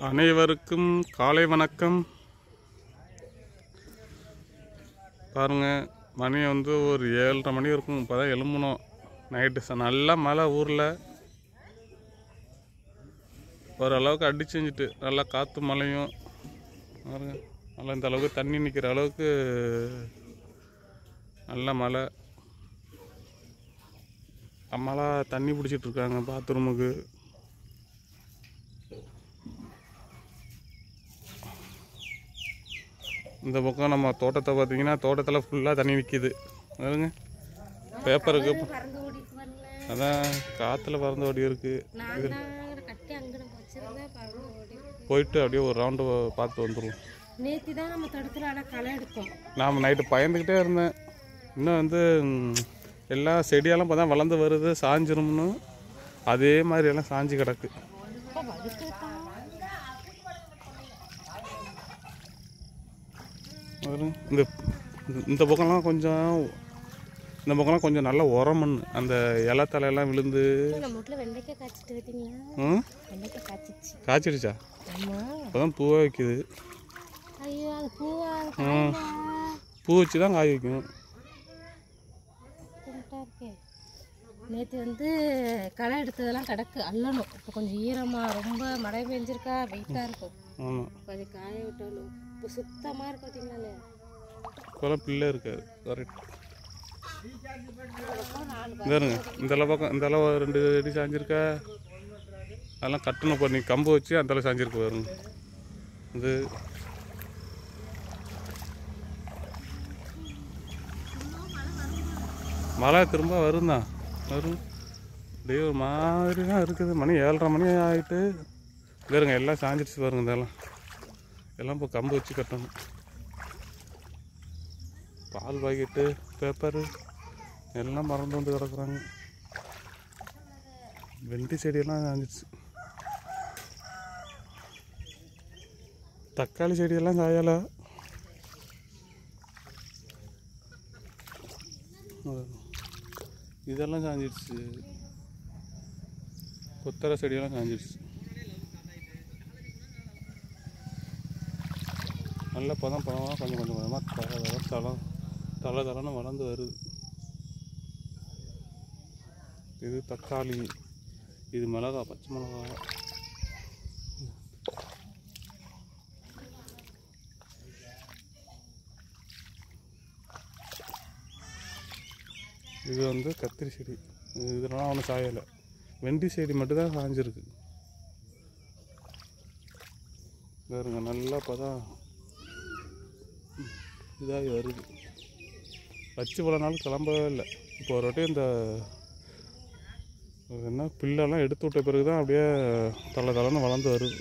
அனைவருக்கும் காலை வணக்கம். பாருங்கள், மணி வந்து ஒரு 7:30 மணி இருக்கும். இப்போ தான் எழும்பணும். நைட்டு நல்லா மழை ஊரில் ஓரளவுக்கு அடி செஞ்சுட்டு நல்லா காற்று மழையும் பாருங்க. நல்லா இந்த அளவுக்கு தண்ணி நிற்கிற அளவுக்கு நல்ல மழை. அம்மாலாம் தண்ணி பிடிச்சிட்ருக்காங்க பாத்ரூமுக்கு. இந்த பக்கம் நம்ம தோட்டத்தை பார்த்தீங்கன்னா தோட்டத்தில் ஃபுல்லாக தண்ணி நிற்கிது பாருங்க. பேப்பருக்கு அதான் காற்றுல பறந்து ஓடி இருக்குது. போயிட்டு அப்படியே ஒரு ரவுண்டு பார்த்து வந்துடுவோம். நேற்று தான் நம்ம தடுத்துல ஆனால் களை எடுத்தோம். நான் நைட்டு பயந்துக்கிட்டே இருந்தேன். இன்னும் வந்து எல்லா செடியெல்லாம் இப்போ தான் வளர்ந்து வருது, சாஞ்சிரும்னு. அதே மாதிரி எல்லாம் சாஞ்சி கிடக்கு. இந்த இந்த பக்கம்லாம் கொஞ்சம் நல்லா உரமண். அந்த இலை தலையெல்லாம் விழுந்து காய்ச்சிடுச்சா? இப்போதான் பூவாக வைக்குது. பூ வச்சு தான் காய் வைக்கும். நேற்று வந்து களை எடுத்ததெல்லாம் கிடக்கு அள்ளணும். இப்போ கொஞ்சம் ஈரமாக ரொம்ப மழை பெஞ்சிருக்கா, வெயிட்டாக இருக்கும். ஆமாம், அது காய விட்டாலும் இப்போ சுத்தமாக இருக்கும். பார்த்தீங்களா, இப்போலாம் பிள்ளை இருக்காது. கரெக்ட். பாருங்க, இந்த அளவு 2 அடி சாஞ்சிருக்கா. அதெல்லாம் கட்டணும். பண்ணி கம்பு வச்சு அந்த அளவு சாஞ்சிருக்கு பாருங்க. இது மழை திரும்ப வரும் தான் வரும். அப்படியே ஒரு மாதிரி தான் இருக்குது. மணி 7:30 மணி ஆகிட்டு பாருங்க. எல்லாம் சாஞ்சிடுச்சு பாருங்க. எல்லாம் இப்போ கம்பு வச்சு கட்டணும். பால் பாக்கெட்டு, பேப்பரு எல்லாம் மறந்து வந்து கிடக்குறாங்க. வெண்டி செடியெல்லாம் சாஞ்சிடுச்சு. தக்காளி செடியெல்லாம் காயலை. இதெல்லாம் சாஞ்சிடுச்சு. கொத்தரை செடியெல்லாம் சாஞ்சிடுச்சு. நல்ல பதம் கொஞ்சம் கொஞ்சமாக தலை வளர்ந்து வருது. இது தக்காளி, இது மிளகா, பச்சை மிளகா. இது வந்து கத்திரி செடி. இதெல்லாம் ஒன்றும் சாயலை. வெண்டி செடி மட்டும்தான் சாஞ்சிருக்கு. பாருங்க, நல்லா பதம் இதாகி வருது. வச்சு இவ்வளோ நாள் கிளம்பவே இல்லை. இப்போ ஒரு வாட்டி இந்த என்ன பில்லெல்லாம் எடுத்து விட்ட பிறகு தான் அப்படியே தலைன்னு வளர்ந்து வருது.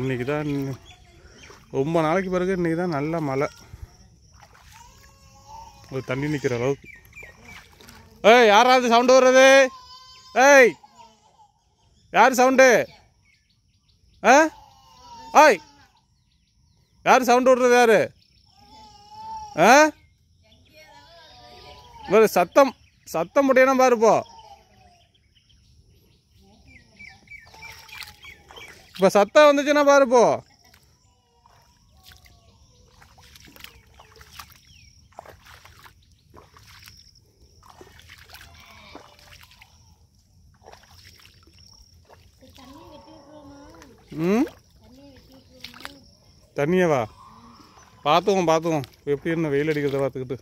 இன்றைக்கி தான் ரொம்ப நாளைக்கு பிறகு இன்றைக்கி தான் நல்ல மழை. ஒரு தண்ணி நிற்கிற அளவுக்கு. ஏய், யாராவது சவுண்டு வர்றது? ஏய், யார் சவுண்டு? ஏய், யார் சவுண்டு விடுறது? யாரு? சத்தம் முடியணும் பாருப்போ. இப்போ சத்தம் வந்துச்சுன்னா பாருப்போ. தண்ணியவா? பார்த்துவோம் எப்படி என்ன வெயில் அடிக்கிறத பார்த்துக்கிட்டு.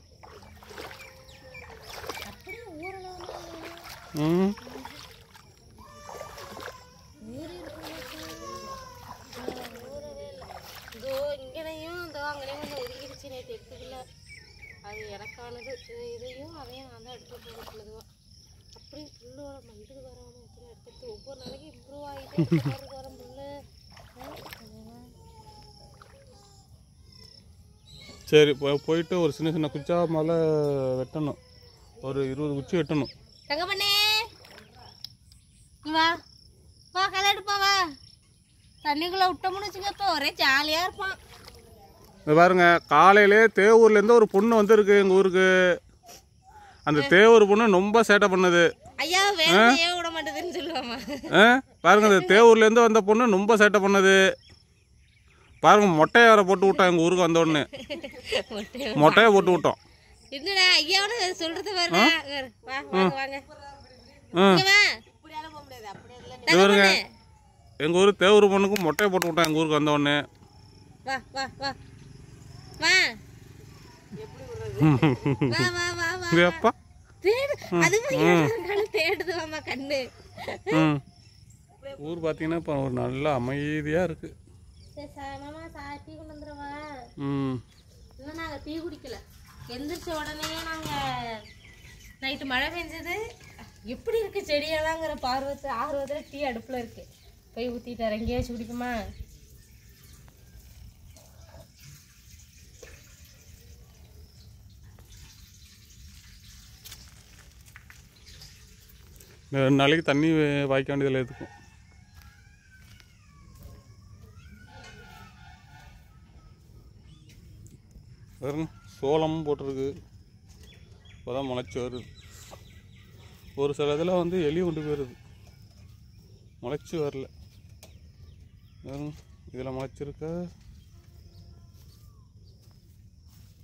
அது எனக்கானது. இதையும் அதையும் நான் தான் எடுத்து போடுறது. அப்படி புல்லோட மண்டது வராமல் எடுத்துட்டு ஒவ்வொரு நாளைக்கு இம்ப்ரூவ் ஆகிட்டு வர புல்லு. சரி, போயிட்டு ஒரு சின்ன குச்சா மேலே வெட்டணும். ஒரு 20 குச்சி வெட்டணும். தங்க பண்ணே, வா வா, களை எடுப்பா, வா தண்ணிக்குள்ள விட்டோம்னு வச்சுக்க இப்போ ஒரே ஜாலியா இருப்பான். இது பாருங்க, காலையிலே தேவூர்லேருந்து ஒரு பொண்ணு வந்திருக்கு எங்கள் ஊருக்கு. அந்த தேவூர் பொண்ணு ரொம்ப சேட்டை பண்ணுது. ஐயா வேலையே விட மாட்டேதுன்னு சொல்லுவாமா. பாருங்க, அந்த தேவூர்லேருந்து வந்த பொண்ணு ரொம்ப சேட்டை பண்ணுது. பாருங்க, மொட்டையை வேற போட்டு விட்டோம் எங்கள் ஊருக்கு வந்த உடனே. மொட்டையை போட்டு விட்டோம். இல்லடா ஐயாவோட சொல்றது பாருங்க. வாங்க வாங்க. இவருங்க எங்கள் ஊர் தேவூர் பொண்ணுக்கும் மொட்டையை போட்டு விட்டோம் எங்கள் ஊருக்கு வந்த உடனே. வா வா வா வா. அப்பா தேடுது மாமா கண்ணு. ஊர் பார்த்தீங்கன்னா இப்போ ஒரு நல்ல அமைதியாக இருக்கு. மாமா டீ கொண்டு வந்துடுவா. இன்னும் நாங்கள் டீ குடிக்கல. எந்திரிச்ச உடனே நாங்கள் நைட்டு மழை பெஞ்சது எப்படி இருக்கு செடியெல்லாங்கிற ஆர்வத்தில் டீ அடுப்பில் இருக்கு. போய் ஊற்றிட்டு எங்கேயாச்சும் குடிக்குமா? ரெண்டு நாளைக்கு தண்ணி வாய்க்க வேண்டியதில் இருக்கும். பாருங்க, சோளமும் போட்டிருக்கு. இப்போதான் முளைச்சி வருது. ஒரு சில இதில் வந்து எலி கொண்டு போயிடுது, முளைச்சி வரல. இதில் முளைச்சிருக்கா,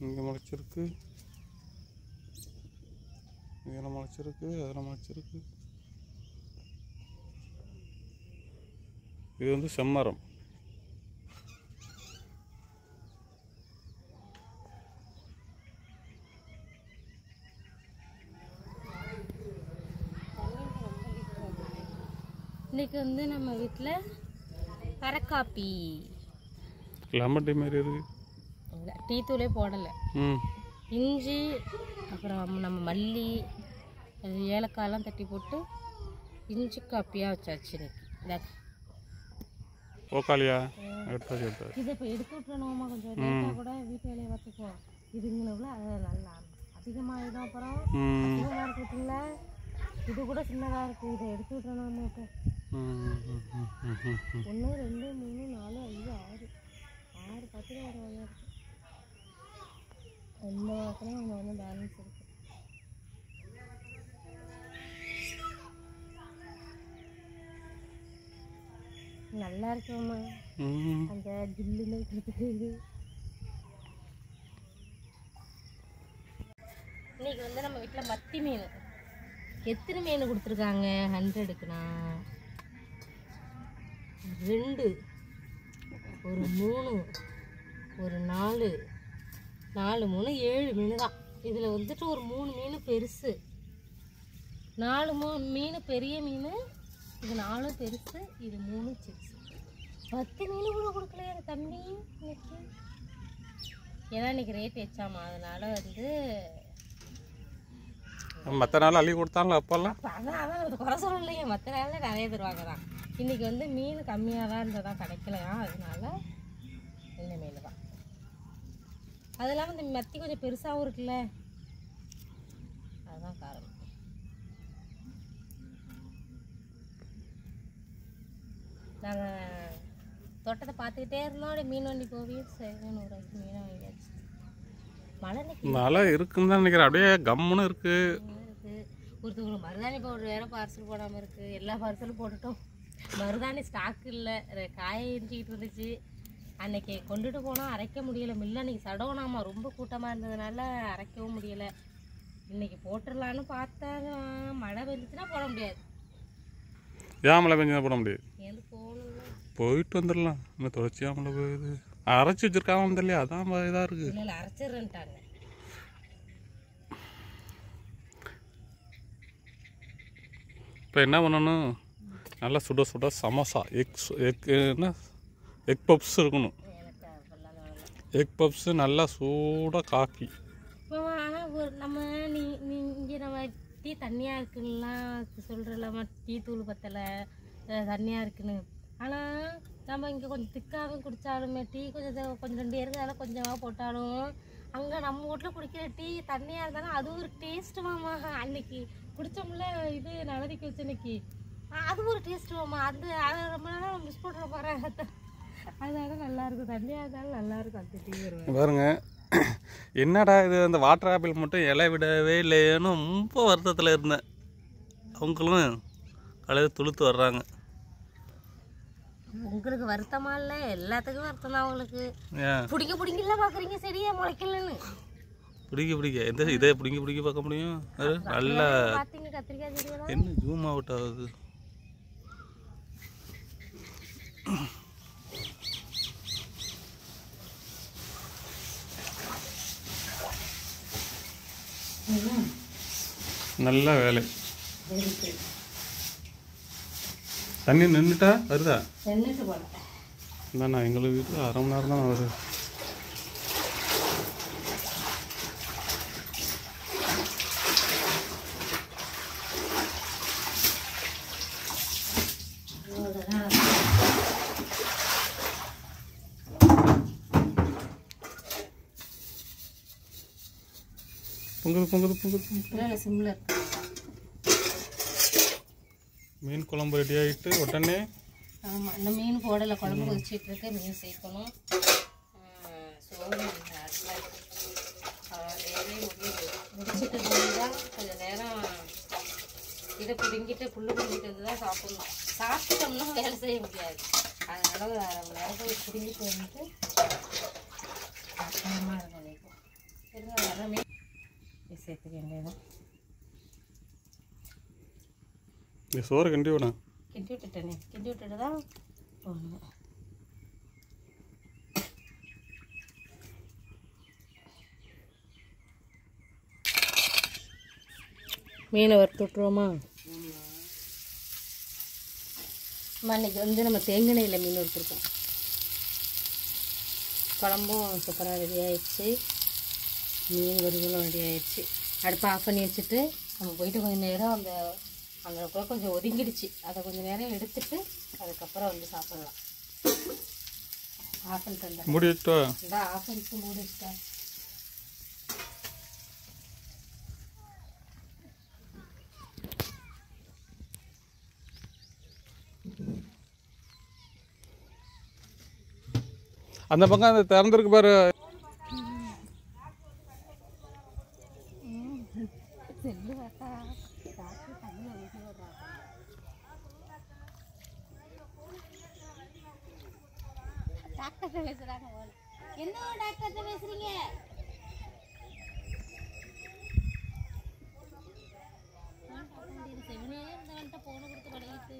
இங்கே முளைச்சிருக்கு, இதில் முளைச்சிருக்கு, அதில் முளைச்சிருக்கு. இது வந்து செம்மரம். இன்னைக்கு வந்து நம்ம வீட்டில் கரக்காப்பி லெமன் டீ மாதிரி இருக்கு. டீ தூளே போடலை. இஞ்சி அப்புறம் நம்ம மல்லி ஏலக்காயெல்லாம் தட்டி போட்டு இஞ்சி காப்பியாக வச்சாச்சு இன்னைக்கு. ஓக்காலியா இதை இப்போ எடுத்து விட்டுறணுமா? கொஞ்சம் லேட்டாக கூட வீட்டு வேலையை பார்த்துக்கோ. இதுங்கனக்குள்ள அது நல்லா அதிகமாகிடும். அப்புறம் அதிகமாக இருக்குங்களா, இது கூட சின்னதாக இருக்குது. இதை எடுத்து விட்டுறணும். இப்போ 1 2 3 4 5 6 10 வர வகையாக இருக்குது. எந்த வாரத்துலையும் நம்ம வந்து பேலன்ஸ் இருக்குது. நல்லா இருக்குமா அந்த ஜில்லுன்னு இருக்கிறதுக்கு. இன்னைக்கு வந்து நம்ம வீட்டில் மத்தி மீன். எத்தனை மீன் கொடுத்துருக்காங்க? 100க்குண்ணா 2, ஒரு 3, ஒரு 4, 4 3 7 மீன் தான். இதில் வந்துட்டு ஒரு 3 மீன் பெருசு, 4 மீன் பெரிய மீன், இது 4 பெருசு, இது 3 சிறுசு. 10 மீன் கூட கொடுக்கலையே அந்த தம்பி இன்னைக்கு. ஏன்னா இன்னைக்கு ரேட் வச்சாமா, அதனால வந்து மற்ற நாள் அள்ளி கொடுத்தாங்களா அப்போல்லாம்? அதான் குறை சொல்லலையே, மற்ற நாளில் நிறைய தருவாங்க தான். இன்றைக்கி வந்து மீன் கம்மியாக தான் இருந்ததான், கிடைக்கலையா, அதனால இந்த மீன் தான். அது இல்லாமல் இந்த மத்தி கொஞ்சம் பெருசாகவும் இருக்குல்ல, அதுதான் காரணம். நாங்கள் தோட்டத்தை பார்த்துக்கிட்டே இருந்தோம். அப்படியே மீன் வண்டி போவே சரி 100 மீனை வாங்கியாச்சு. மழை இருக்குன்னு தான் நினைக்கிறேன். அப்படியே கம்முன்னு இருக்கு. ஒருத்தவங்களுக்கு மருதாணி பவுடர் வேற பார்சல் போடாமல் இருக்கு. எல்லா பார்சலும் போட்டுட்டோம். மருதாணி ஸ்டாக் இல்லை, காய எரிஞ்சிக்கிட்டு இருந்துச்சு. அன்னைக்கு கொண்டுட்டு போனால் அரைக்க முடியலை. மில்ல அன்னைக்கு சடோனாமா, ரொம்ப கூட்டமாக இருந்ததுனால அரைக்கவும் முடியலை. இன்னைக்கு போட்டுடலான்னு பார்த்தா மழை பெஞ்சிச்சுன்னா போட முடியாது. ஏன் மழை பெஞ்சா போட முடியாது? ஏன் போகணும்ல, போயிட்டு வந்துடலாம். இன்னும் தொடர்ச்சியாக மழை போகுது. அரைச்சி வச்சிருக்காங்க இல்லையா, அதான் இதாக இருக்குது. இல்லை அரைச்சிடுறேன்ட்டாங்க. இப்போ என்ன பண்ணணும், நல்லா சுட சுட சமோசா, எக் பப்ஸ் இருக்கணும். எக் பப்ஸு நல்லா சூடாக காஃபி. ஆனால் நம்ம இங்கே நம்ம டீ தண்ணியாக இருக்குன்னுலாம் சொல்கிறலாமா, டீ தூள் பத்தலை தண்ணியாக இருக்குன்னு. ஆனால் நம்ம இங்கே கொஞ்சம் திக்காக குடித்தாலுமே டீ கொஞ்சம் 2 இருந்தாலும் கொஞ்சமாக போட்டாலும் அங்கே நம்ம வீட்டில் குடிக்கிற டீ தண்ணியாக இருந்தாலும் அது ஒரு டேஸ்ட்டு மாமா. அன்னைக்கு குடித்தோம்ல இது நடதிக்கு வச்சு இன்னைக்கு அது ஒரு டேஸ்ட்டு மாமா. அதை ரொம்ப நேரம் மிஸ் பண்ணுற பாரு. அதோட நல்லா இருக்கும், தண்ணியாக இருந்தாலும் நல்லா இருக்கும். அந்த டீ வருவேன் பாருங்க. என்னடா இது அந்த வாட்டர் ஆப்பிள் மட்டும் இலை விடவே இல்லையேன்னு ரொம்ப வருத்தத்தில் இருந்தேன். அவங்களும் காலையில் துளுத்து வர்றாங்க. உங்களுக்கு வருத்தமா இல்லை? எல்லாத்துக்கும் வருத்தம் தான் உங்களுக்கு. ஏன் பிடிக்கல பார்க்குறீங்க செடியை முளைக்கலன்னு? பிடிக்க எந்த இதை பிடிக்க பார்க்க முடியும்? நல்லா பார்த்தீங்க கத்திரிக்காய் செடியெல்லாம் என்ன ஜூம் அவுட் ஆகுது. நல்ல வேலை. தண்ணி நின்றுட்டா வருதா? நின்றுட்டு போல இந்தாண்ணா எங்களுக்கு வீட்டில் 1/2 மணி நேரம் தான் வருது. பொங்குது. சிம்ல இருக்கு. மீன் குழம்பு ரெடி ஆகிட்டு உடனே. ஆமாம், இந்த மீன் போடலை, குழம்பு கொதிச்சிட்டு இருக்கு. மீன் சேர்க்கணும். சோறு முடிச்சுட்டு தான் கொஞ்சம் நேரம் இதை பிடுங்கிட்டு புல்லு பிடுங்கிட்டு வந்து தான் சாப்பிடணும். சாப்பிட்டோம்னா வேலை செய்ய முடியாது. அதனால ஒரு 1/2 மணி நேரத்தில் பிடுங்கிட்டு வந்துட்டு கஷ்டமாக இருக்கும். இருங்க, வர மீன் சேர்த்துக்க வேண்டியதான். சோறு கிண்டி விடும். கிண்டி விட்டுட்டேனே, கிண்டி விட்டுட்டு தான் போகணும். மீனை வறுத்து விட்ருவோமா? அன்றைக்கி வந்து நம்ம தேங்காயில் மீன் வறுத்துருக்கோம். குழம்பும் சூப்பராக ரெடி ஆகிடுச்சு, மீன் வறுவலும் ரெடி ஆகிடுச்சு. அடுப்பை ஆஃப் பண்ணி வச்சுட்டு நம்ம போயிட்டு கொஞ்சம் நேரம் அந்த கூட கொஞ்சம் ஒதுங்கிடுச்சு. அதை கொஞ்சம் நேரம் எடுத்துட்டு அதுக்கப்புறம் வந்து சாப்பிட்லாம். ஆஃப் பண்ணிட்டு வந்தேன். மூடிட்டா? இதான் ஆஃப் பண்ணிட்டு மூடிட்டா. அந்த பக்கம் அது திறந்துருக்கு பாரு. டாக்டர் பேசுறாங்க. என்ன டாக்டர் பேசுறீங்க? செவனே இந்த போன கொடுத்து பழகிட்டு